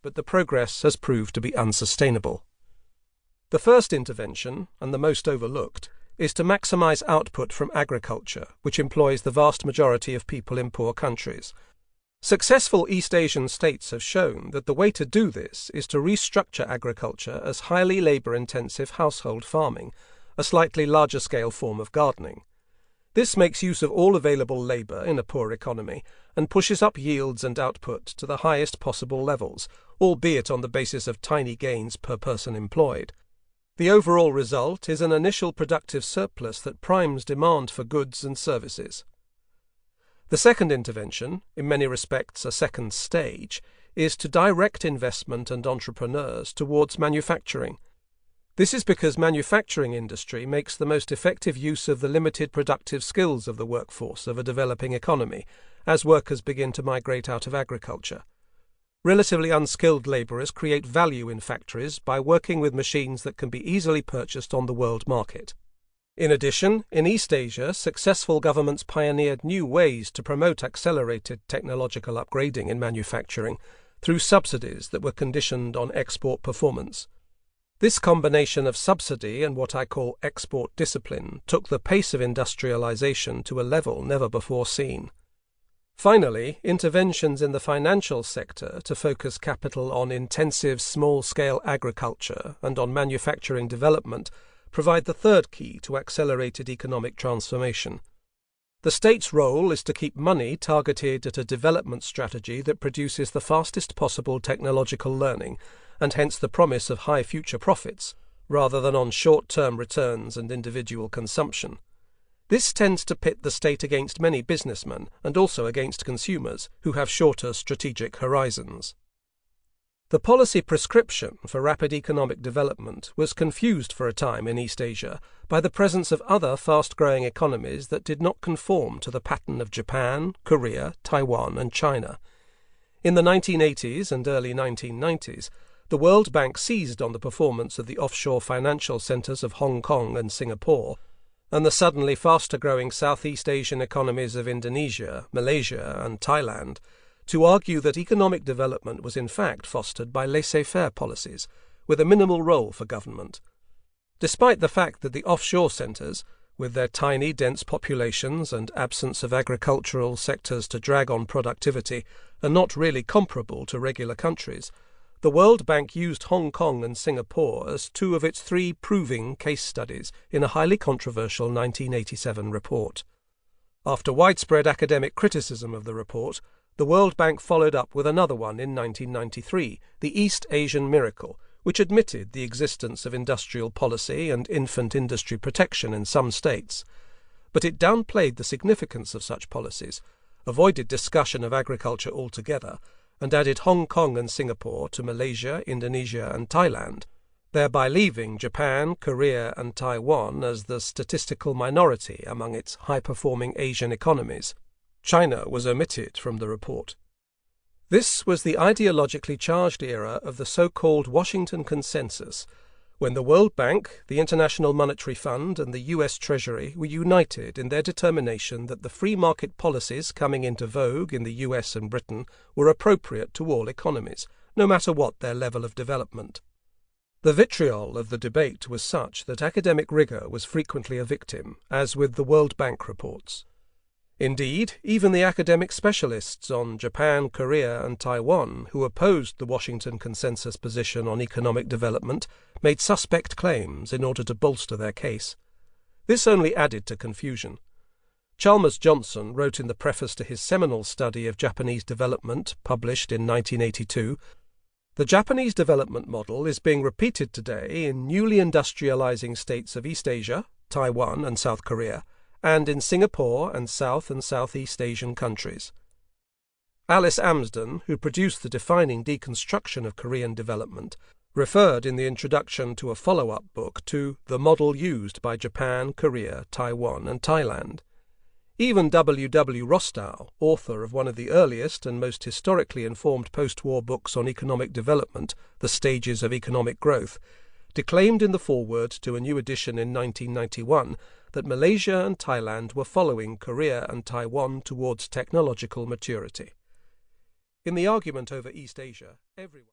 but the progress has proved to be unsustainable. The first intervention, and the most overlooked, is to maximize output from agriculture, which employs the vast majority of people in poor countries. Successful East Asian states have shown that the way to do this is to restructure agriculture as highly labor-intensive household farming, a slightly larger-scale form of gardening. This makes use of all available labor in a poor economy and pushes up yields and output to the highest possible levels, albeit on the basis of tiny gains per person employed. The overall result is an initial productive surplus that primes demand for goods and services. The second intervention, in many respects a second stage, is to direct investment and entrepreneurs towards manufacturing. This is because manufacturing industry makes the most effective use of the limited productive skills of the workforce of a developing economy, as workers begin to migrate out of agriculture. Relatively unskilled labourers create value in factories by working with machines that can be easily purchased on the world market. In addition, in East Asia, successful governments pioneered new ways to promote accelerated technological upgrading in manufacturing through subsidies that were conditioned on export performance. This combination of subsidy and what I call export discipline took the pace of industrialization to a level never before seen. Finally, interventions in the financial sector to focus capital on intensive small-scale agriculture and on manufacturing development provide the third key to accelerated economic transformation. The state's role is to keep money targeted at a development strategy that produces the fastest possible technological learning, and hence the promise of high future profits, rather than on short-term returns and individual consumption. This tends to pit the state against many businessmen and also against consumers who have shorter strategic horizons. The policy prescription for rapid economic development was confused for a time in East Asia by the presence of other fast-growing economies that did not conform to the pattern of Japan, Korea, Taiwan, and China. In the 1980s and early 1990s, the World Bank seized on the performance of the offshore financial centres of Hong Kong and Singapore, and the suddenly faster-growing Southeast Asian economies of Indonesia, Malaysia, and Thailand, to argue that economic development was in fact fostered by laissez-faire policies, with a minimal role for government. Despite the fact that the offshore centres, with their tiny, dense populations and absence of agricultural sectors to drag on productivity, are not really comparable to regular countries, the World Bank used Hong Kong and Singapore as two of its three proving case studies in a highly controversial 1987 report. After widespread academic criticism of the report, the World Bank followed up with another one in 1993, the East Asian Miracle, which admitted the existence of industrial policy and infant industry protection in some states. But it downplayed the significance of such policies, avoided discussion of agriculture altogether, and added Hong Kong and Singapore to Malaysia, Indonesia, and Thailand, thereby leaving Japan, Korea, and Taiwan as the statistical minority among its high-performing Asian economies. China was omitted from the report. This was the ideologically charged era of the so-called Washington Consensus, when the World Bank, the International Monetary Fund, and the U.S. Treasury were united in their determination that the free market policies coming into vogue in the U.S. and Britain were appropriate to all economies, no matter what their level of development. The vitriol of the debate was such that academic rigour was frequently a victim, as with the World Bank reports. Indeed, even the academic specialists on Japan, Korea, and Taiwan who opposed the Washington Consensus position on economic development made suspect claims in order to bolster their case. This only added to confusion. Chalmers Johnson wrote in the preface to his seminal study of Japanese development, published in 1982, "The Japanese development model is being repeated today in newly industrializing states of East Asia, Taiwan, and South Korea, and in Singapore and South and Southeast Asian countries." Alice Amsden, who produced the defining deconstruction of Korean development, referred in the introduction to a follow-up book to the model used by Japan, Korea, Taiwan, and Thailand. Even W. W. Rostow, author of one of the earliest and most historically informed post-war books on economic development, The Stages of Economic Growth, declaimed in the foreword to a new edition in 1991 that Malaysia and Thailand were following Korea and Taiwan towards technological maturity. In the argument over East Asia, everyone